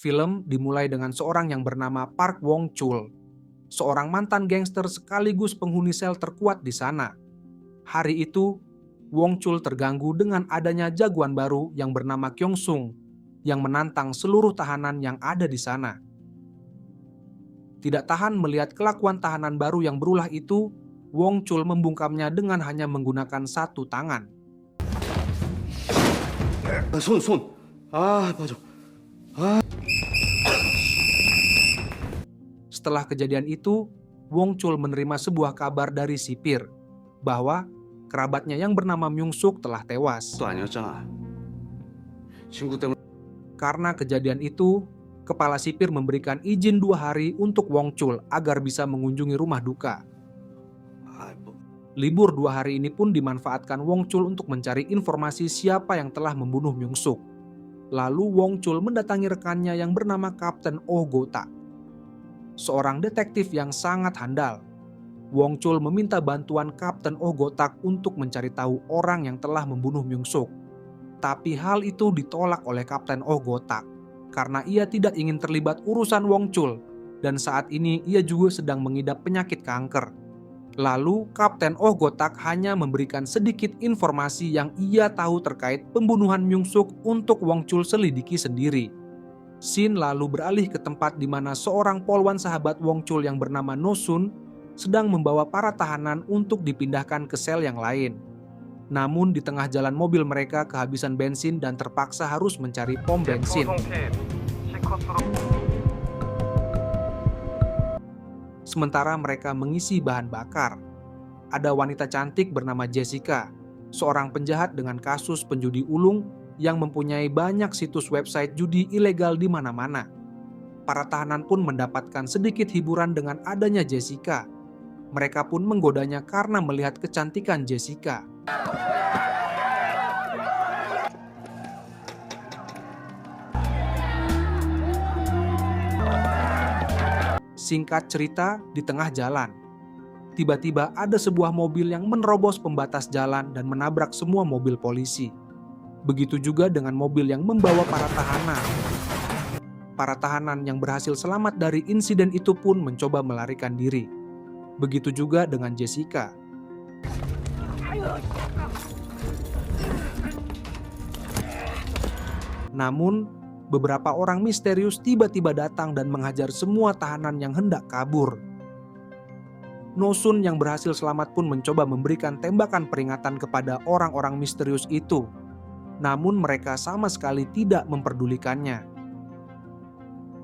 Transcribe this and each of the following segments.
Film dimulai dengan seorang yang bernama Park Wong Chul, seorang mantan gangster sekaligus penghuni sel terkuat di sana. Hari itu, Wong Chul terganggu dengan adanya jagoan baru yang bernama Kyung Sung yang menantang seluruh tahanan yang ada di sana. Tidak tahan melihat kelakuan tahanan baru yang berulah itu, Wong Chul membungkamnya dengan hanya menggunakan satu tangan. 손. 맞아. Setelah kejadian itu, Wong Chul menerima sebuah kabar dari sipir bahwa kerabatnya yang bernama Myung Suk telah tewas. 또 아니었잖아. 친구 때문에. Karena kejadian itu, kepala sipir memberikan izin 2 hari untuk Wong Chul agar bisa mengunjungi rumah duka. Libur 2 hari ini pun dimanfaatkan Wong Chul untuk mencari informasi siapa yang telah membunuh Myung Suk. Lalu Wong Chul mendatangi rekannya yang bernama Kapten Oh Go-tak, seorang detektif yang sangat handal. Wong Chul meminta bantuan Kapten Oh Go-tak untuk mencari tahu orang yang telah membunuh Myung Suk. Tapi hal itu ditolak oleh Kapten Oh Go-tak karena ia tidak ingin terlibat urusan Wong Chul dan saat ini ia juga sedang mengidap penyakit kanker. Lalu Kapten Oh Go-tak hanya memberikan sedikit informasi yang ia tahu terkait pembunuhan Myung Suk untuk Wong Chul selidiki sendiri. Scene lalu beralih ke tempat di mana seorang polwan sahabat Wong Chul yang bernama No Sun sedang membawa para tahanan untuk dipindahkan ke sel yang lain. Namun di tengah jalan mobil mereka kehabisan bensin dan terpaksa harus mencari pom bensin. Sementara mereka mengisi bahan bakar, ada wanita cantik bernama Jessica, seorang penjahat dengan kasus penjudi ulung yang mempunyai banyak situs website judi ilegal di mana-mana. Para tahanan pun mendapatkan sedikit hiburan dengan adanya Jessica. Mereka pun menggodanya karena melihat kecantikan Jessica. Singkat cerita, di tengah jalan, tiba-tiba ada sebuah mobil yang menerobos pembatas jalan dan menabrak semua mobil polisi. Begitu juga dengan mobil yang membawa para tahanan. Para tahanan yang berhasil selamat dari insiden itu pun mencoba melarikan diri. Begitu juga dengan Jessica. Namun, beberapa orang misterius tiba-tiba datang dan menghajar semua tahanan yang hendak kabur. No Sun yang berhasil selamat pun mencoba memberikan tembakan peringatan kepada orang-orang misterius itu. Namun mereka sama sekali tidak memperdulikannya.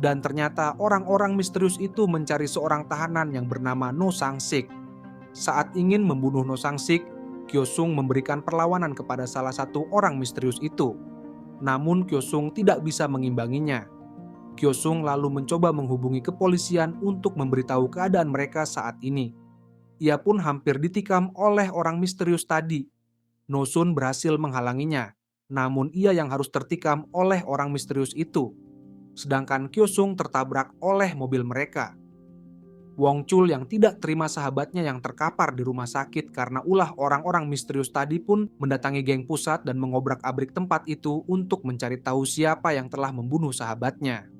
Dan ternyata orang-orang misterius itu mencari seorang tahanan yang bernama No Sang-sik. Saat ingin membunuh No Sang-sik, Kyo Sung memberikan perlawanan kepada salah satu orang misterius itu. Namun Kyo Sung tidak bisa mengimbanginya. Kyo Sung lalu mencoba menghubungi kepolisian untuk memberitahu keadaan mereka saat ini. Ia pun hampir ditikam oleh orang misterius tadi. No Sun berhasil menghalanginya, namun ia yang harus tertikam oleh orang misterius itu. Sedangkan Kyo Sung tertabrak oleh mobil mereka. Wong Chul yang tidak terima sahabatnya yang terkapar di rumah sakit karena ulah orang-orang misterius tadi pun mendatangi geng pusat dan mengobrak-abrik tempat itu untuk mencari tahu siapa yang telah membunuh sahabatnya.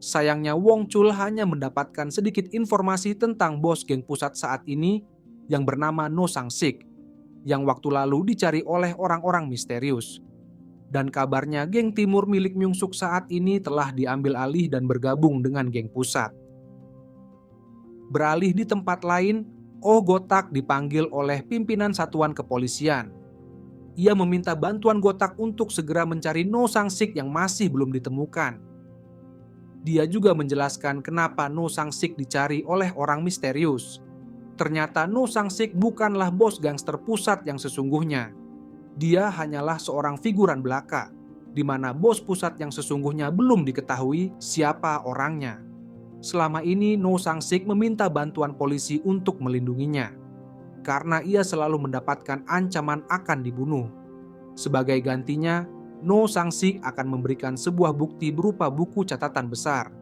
Sayangnya Wong Chul hanya mendapatkan sedikit informasi tentang bos geng pusat saat ini yang bernama No Sang-sik, yang waktu lalu dicari oleh orang-orang misterius. Dan kabarnya geng timur milik Myung Suk saat ini telah diambil alih dan bergabung dengan geng pusat. Beralih di tempat lain, Oh Go-tak dipanggil oleh pimpinan satuan kepolisian. Ia meminta bantuan Go-tak untuk segera mencari No Sang-sik yang masih belum ditemukan. Dia juga menjelaskan kenapa No Sang-sik dicari oleh orang misterius. Ternyata No Sang-sik bukanlah bos gangster pusat yang sesungguhnya. Dia hanyalah seorang figuran belaka, di mana bos pusat yang sesungguhnya belum diketahui siapa orangnya. Selama ini No Sang-sik meminta bantuan polisi untuk melindunginya, karena ia selalu mendapatkan ancaman akan dibunuh. Sebagai gantinya, No Sang-sik akan memberikan sebuah bukti berupa buku catatan besar,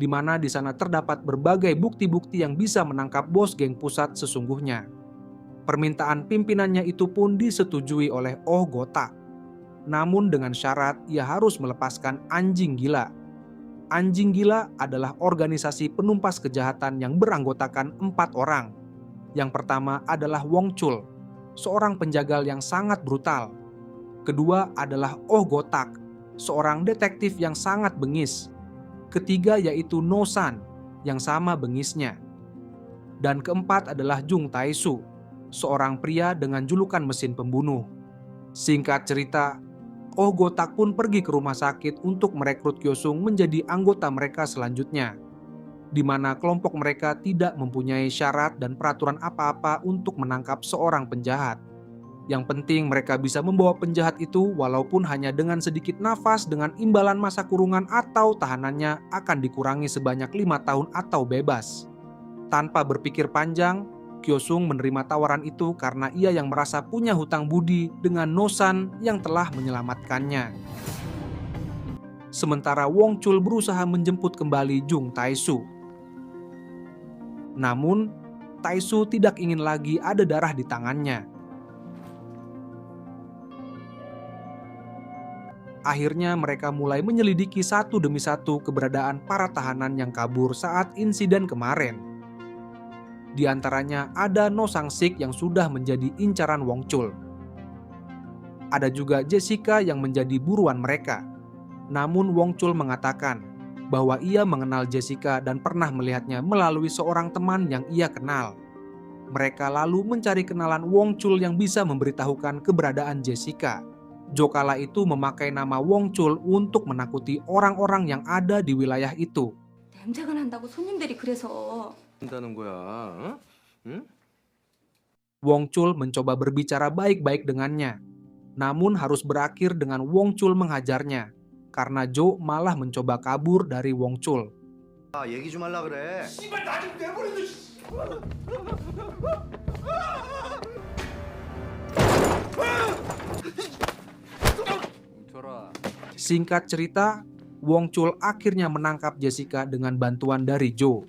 di mana di sana terdapat berbagai bukti-bukti yang bisa menangkap bos geng pusat sesungguhnya. Permintaan pimpinannya itu pun disetujui oleh Oh Go-tak. namun dengan syarat ia harus melepaskan anjing gila. Anjing gila adalah organisasi penumpas kejahatan yang beranggotakan 4 orang. Yang pertama adalah Wong Chul, seorang penjagal yang sangat brutal. Kedua adalah Oh Gotak, seorang detektif yang sangat bengis. Ketiga yaitu No San, yang sama bengisnya. Dan keempat adalah Jung Tae-su, seorang pria dengan julukan mesin pembunuh. Singkat cerita, Oh Gotak pun pergi ke rumah sakit untuk merekrut Kyosung menjadi anggota mereka selanjutnya, di mana kelompok mereka tidak mempunyai syarat dan peraturan apa-apa untuk menangkap seorang penjahat. Yang penting mereka bisa membawa penjahat itu walaupun hanya dengan sedikit nafas, dengan imbalan masa kurungan atau tahanannya akan dikurangi sebanyak 5 tahun atau bebas. Tanpa berpikir panjang, Kyosung menerima tawaran itu karena ia yang merasa punya hutang budi dengan No San yang telah menyelamatkannya. Sementara Wong Chul berusaha menjemput kembali Jung Tae-su. Namun, Tae-su tidak ingin lagi ada darah di tangannya. Akhirnya mereka mulai menyelidiki satu demi satu keberadaan para tahanan yang kabur saat insiden kemarin. Di antaranya ada No Sang-sik yang sudah menjadi incaran Wong Chul. Ada juga Jessica yang menjadi buruan mereka. Namun Wong Chul mengatakan bahwa ia mengenal Jessica dan pernah melihatnya melalui seorang teman yang ia kenal. Mereka lalu mencari kenalan Wong Chul yang bisa memberitahukan keberadaan Jessica. Jo kala itu memakai nama Wong Chul untuk menakuti orang-orang yang ada di wilayah itu. 냄새가 난다고 손님들이 그래서. 한다는 거야. 응? Wong Chul mencoba berbicara baik-baik dengannya, namun harus berakhir dengan Wong Chul menghajarnya, karena Jo malah mencoba kabur dari Wong Chul. 아, 얘기 좀 하려 그래. Singkat cerita, Wong Chul akhirnya menangkap Jessica dengan bantuan dari Jo.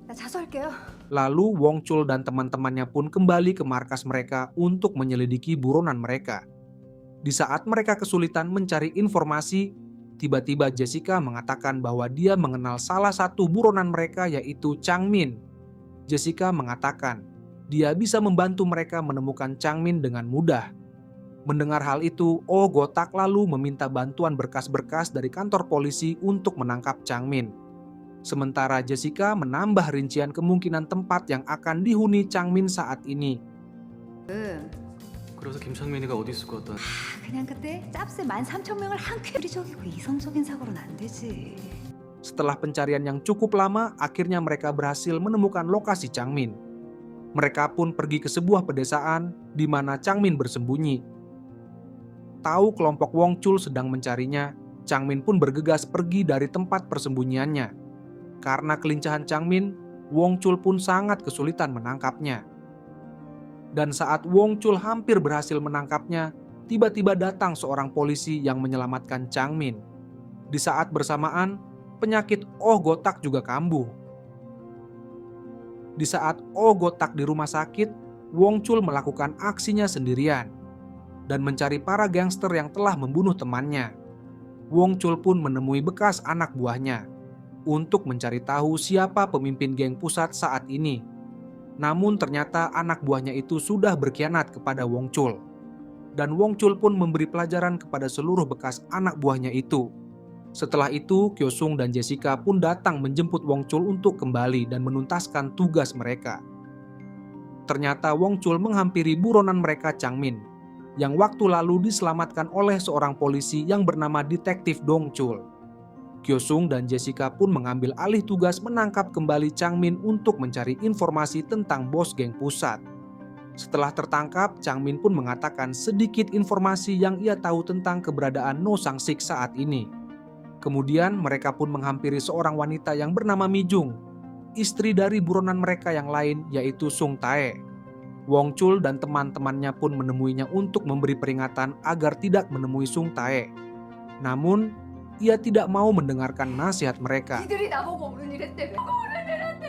나 자수할게요. Lalu Wong Chul dan teman-temannya pun kembali ke markas mereka untuk menyelidiki buronan mereka. Di saat mereka kesulitan mencari informasi, tiba-tiba Jessica mengatakan bahwa dia mengenal salah satu buronan mereka yaitu Changmin. Jessica mengatakan dia bisa membantu mereka menemukan Changmin dengan mudah. Mendengar hal itu, Oh Gotak lalu meminta bantuan berkas-berkas dari kantor polisi untuk menangkap Changmin. Sementara Jessica menambah rincian kemungkinan tempat yang akan dihuni Changmin saat ini. 그래서 김창민이가 어디 있을 것 같다. 그냥 그때 짭새 13,000명을 한 쾌리 적이고 이성적인 사고로는 안 되지. Setelah pencarian yang cukup lama, akhirnya mereka berhasil menemukan lokasi Changmin. Mereka pun pergi ke sebuah pedesaan di mana Changmin bersembunyi. Tahu kelompok Wong Chul sedang mencarinya, Changmin pun bergegas pergi dari tempat persembunyiannya. Karena kelincahan Changmin, Wong Chul pun sangat kesulitan menangkapnya. Dan saat Wong Chul hampir berhasil menangkapnya, tiba-tiba datang seorang polisi yang menyelamatkan Changmin. Di saat bersamaan, penyakit Oh Gotak juga kambuh. Di saat Oh Gotak di rumah sakit, Wong Chul melakukan aksinya sendirian dan mencari para gangster yang telah membunuh temannya. Wong Chul pun menemui bekas anak buahnya untuk mencari tahu siapa pemimpin geng pusat saat ini. Namun ternyata anak buahnya itu sudah berkhianat kepada Wong Chul. Dan Wong Chul pun memberi pelajaran kepada seluruh bekas anak buahnya itu. Setelah itu, Kyosung dan Jessica pun datang menjemput Wong Chul untuk kembali dan menuntaskan tugas mereka. Ternyata Wong Chul menghampiri buronan mereka Changmin, yang waktu lalu diselamatkan oleh seorang polisi yang bernama Detektif Dong Chul. Kyosung dan Jessica pun mengambil alih tugas menangkap kembali Changmin untuk mencari informasi tentang bos geng pusat. Setelah tertangkap, Changmin pun mengatakan sedikit informasi yang ia tahu tentang keberadaan No Sang-sik saat ini. Kemudian mereka pun menghampiri seorang wanita yang bernama Mi Jung, istri dari buronan mereka yang lain yaitu Sung Tae. Wong Chul dan teman-temannya pun menemuinya untuk memberi peringatan agar tidak menemui Sung Tae. Namun, ia tidak mau mendengarkan nasihat mereka. 이들이 나보고 어른이랬대. 어른이랬대.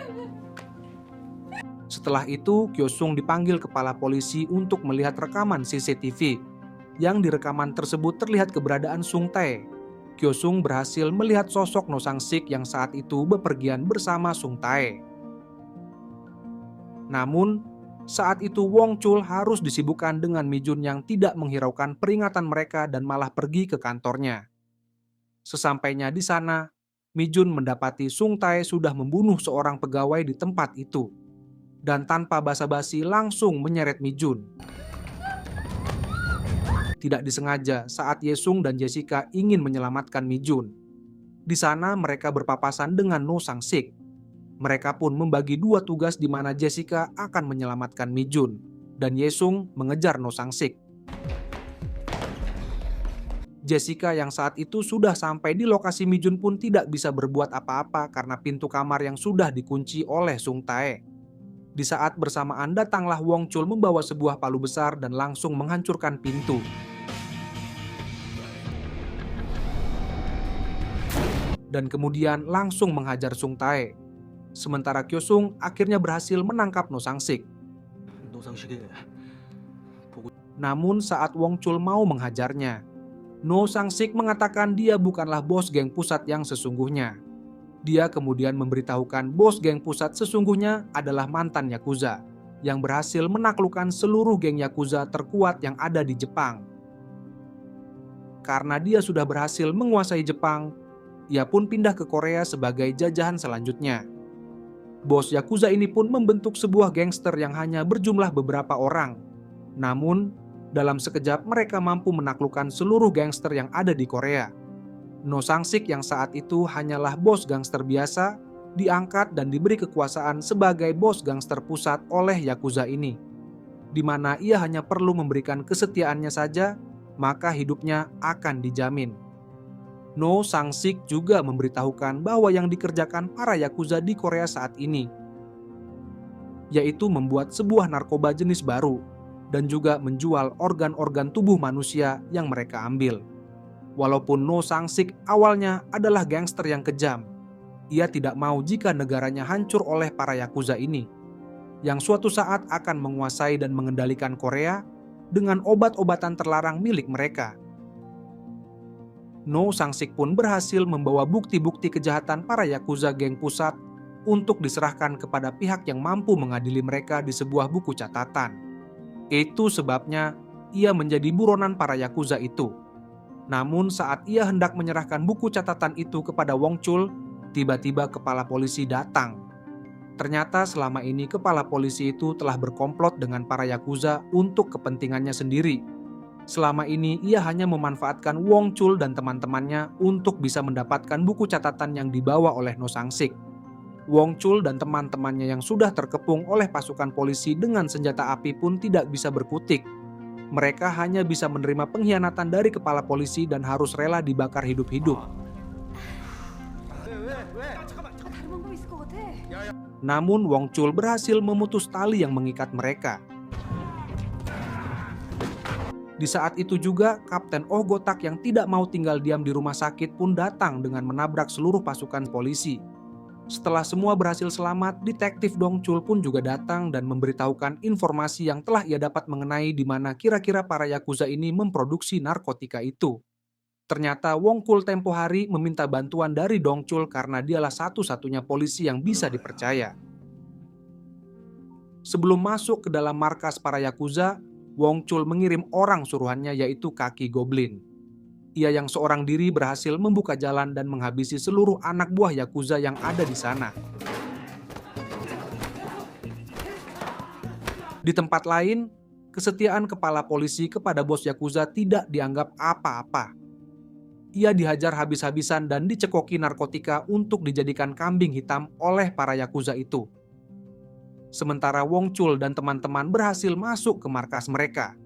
Setelah itu, Kyosung dipanggil kepala polisi untuk melihat rekaman CCTV. Yang di rekaman tersebut terlihat keberadaan Sung Tae. Kyosung berhasil melihat sosok No Sang-sik yang saat itu bepergian bersama Sung Tae. Namun, saat itu Wong Chul harus disibukkan dengan Mi Jun yang tidak menghiraukan peringatan mereka dan malah pergi ke kantornya. Sesampainya di sana, Mi Jun mendapati Sung Tae sudah membunuh seorang pegawai di tempat itu. Dan tanpa basa-basi langsung menyeret Mi Jun. Tidak disengaja saat Yesung dan Jessica ingin menyelamatkan Mi Jun. Di sana mereka berpapasan dengan No Sang-sik. Mereka pun membagi dua tugas di mana Jessica akan menyelamatkan Mi Jun dan Yesung mengejar No Sang-sik. Jessica yang saat itu sudah sampai di lokasi Mi Jun pun tidak bisa berbuat apa-apa karena pintu kamar yang sudah dikunci oleh Sung Tae. Di saat bersamaan datanglah Wong Chul membawa sebuah palu besar dan langsung menghancurkan pintu. Dan kemudian langsung menghajar Sung Tae. Sementara Kyosung akhirnya berhasil menangkap No Sang-sik. Namun saat Wong Chul mau menghajarnya, No Sang-sik mengatakan dia bukanlah bos geng pusat yang sesungguhnya. Dia kemudian memberitahukan bos geng pusat sesungguhnya adalah mantan Yakuza yang berhasil menaklukkan seluruh geng Yakuza terkuat yang ada di Jepang. Karena dia sudah berhasil menguasai Jepang, ia pun pindah ke Korea sebagai jajahan selanjutnya. Bos Yakuza ini pun membentuk sebuah gangster yang hanya berjumlah beberapa orang. Namun, dalam sekejap mereka mampu menaklukkan seluruh gangster yang ada di Korea. No Sang-sik yang saat itu hanyalah bos gangster biasa, diangkat dan diberi kekuasaan sebagai bos gangster pusat oleh Yakuza ini. Di mana ia hanya perlu memberikan kesetiaannya saja, maka hidupnya akan dijamin. No Sang-sik juga memberitahukan bahwa yang dikerjakan para Yakuza di Korea saat ini, yaitu membuat sebuah narkoba jenis baru, dan juga menjual organ-organ tubuh manusia yang mereka ambil. Walaupun No Sang-sik awalnya adalah gangster yang kejam, ia tidak mau jika negaranya hancur oleh para Yakuza ini, yang suatu saat akan menguasai dan mengendalikan Korea dengan obat-obatan terlarang milik mereka. No Sang-sik pun berhasil membawa bukti-bukti kejahatan para Yakuza geng pusat untuk diserahkan kepada pihak yang mampu mengadili mereka di sebuah buku catatan. Itu sebabnya ia menjadi buronan para Yakuza itu. Namun saat ia hendak menyerahkan buku catatan itu kepada Wong Chul, tiba-tiba kepala polisi datang. Ternyata selama ini kepala polisi itu telah berkomplot dengan para Yakuza untuk kepentingannya sendiri. Selama ini ia hanya memanfaatkan Wong Chul dan teman-temannya untuk bisa mendapatkan buku catatan yang dibawa oleh No Sang-sik. Wong Chul dan teman-temannya yang sudah terkepung oleh pasukan polisi dengan senjata api pun tidak bisa berkutik. Mereka hanya bisa menerima pengkhianatan dari kepala polisi dan harus rela dibakar hidup-hidup. Namun Wong Chul berhasil memutus tali yang mengikat mereka. Di saat itu juga, Kapten Oh Gotak yang tidak mau tinggal diam di rumah sakit pun datang dengan menabrak seluruh pasukan polisi. Setelah semua berhasil selamat, detektif Dong Chul pun juga datang dan memberitahukan informasi yang telah ia dapat mengenai di mana kira-kira para Yakuza ini memproduksi narkotika itu. Ternyata Wong Chul tempo hari meminta bantuan dari Dong Chul karena dialah satu-satunya polisi yang bisa dipercaya. Sebelum masuk ke dalam markas para Yakuza, Wong Chul mengirim orang suruhannya yaitu Kaki Goblin. Ia yang seorang diri berhasil membuka jalan dan menghabisi seluruh anak buah Yakuza yang ada di sana. Di tempat lain, kesetiaan kepala polisi kepada bos Yakuza tidak dianggap apa-apa. Ia dihajar habis-habisan dan dicekoki narkotika untuk dijadikan kambing hitam oleh para Yakuza itu. Sementara Wong Chul dan teman-teman berhasil masuk ke markas mereka.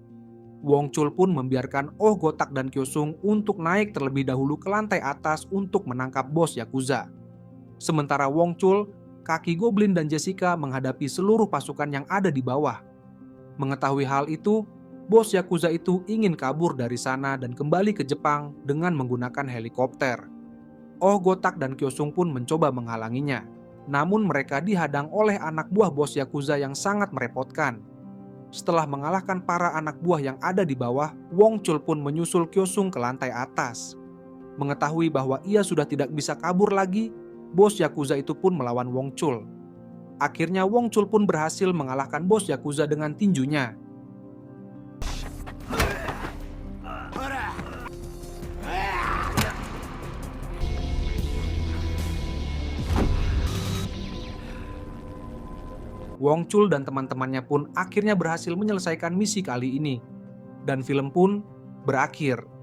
Wong Chul pun membiarkan Oh Gotak dan Kyosung untuk naik terlebih dahulu ke lantai atas untuk menangkap bos Yakuza. Sementara Wong Chul, Kaki Goblin dan Jessica menghadapi seluruh pasukan yang ada di bawah. Mengetahui hal itu, bos Yakuza itu ingin kabur dari sana dan kembali ke Jepang dengan menggunakan helikopter. Oh Gotak dan Kyosung pun mencoba menghalanginya. Namun mereka dihadang oleh anak buah bos Yakuza yang sangat merepotkan. Setelah mengalahkan para anak buah yang ada di bawah, Wong Chul pun menyusul Kyosung ke lantai atas. Mengetahui bahwa ia sudah tidak bisa kabur lagi, bos Yakuza itu pun melawan Wong Chul. Akhirnya Wong Chul pun berhasil mengalahkan bos Yakuza dengan tinjunya. Wong Chul dan teman-temannya pun akhirnya berhasil menyelesaikan misi kali ini. Dan film pun berakhir.